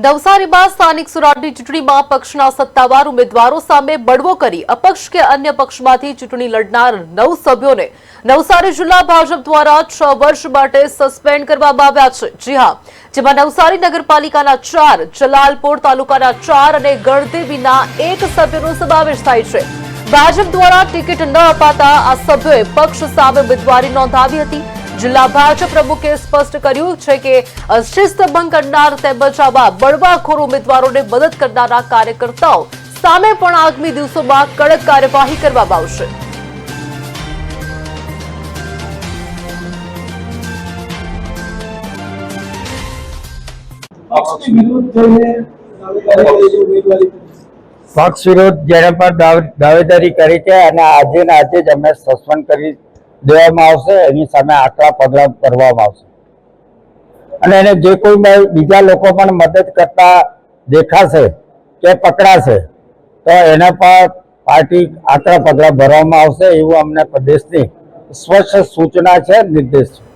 નવસારીમાં સ્થાનિક સ્વરાજની ચૂંટણીમાં પક્ષના સત્તાવાર ઉમેદવારો સામે બળવો કરી અપક્ષ કે અન્ય પક્ષમાંથી ચૂંટણી લડનાર 9 સભ્યોને નવસારી જિલ્લા ભાજપ દ્વારા 6 વર્ષ માટે સસ્પેન્ડ કરવામાં આવ્યા છે। જી હા, જેમાં નવસારી નગરપાલિકાના 4, જલાલપોર તાલુકાના 4 અને ગણદેવીના 1 સભ્યનો સમાવેશ થાય છે। ભાજપ દ્વારા ટિકિટ ન અપાતા આ સભ્યોએ પક્ષ સામે ઉમેદવારી નોંધાવી હતી। જિલ્લા ભાજપ પ્રમુખે સ્પષ્ટ કર્યું છે કે શિસ્ત ભંગ કરનાર તેમજ આવા બળવાખોર ઉમેદવારોને મદદ કરનારા કાર્યકર્તાઓ સામે પણ આગામી દિવસોમાં કડક કાર્યવાહી કરવામાં આવશે। પક્ષ વિરોધ જેને પર દાવેદારી કરી છે અને આજે ને આજે જ અમે સસ્પેન્ડ કરી દેવામાં આવશે। એની સામે આકરા પગલાં ભરવામાં આવશે અને એને જે કોઈ બીજા લોકો પણ મદદ કરતા દેખાશે કે પકડાશે તો એના પર પાર્ટી આકરા પગલાં ભરવામાં આવશે એવું અમને પ્રદેશની સ્પષ્ટ સૂચના છે, નિર્દેશ છે।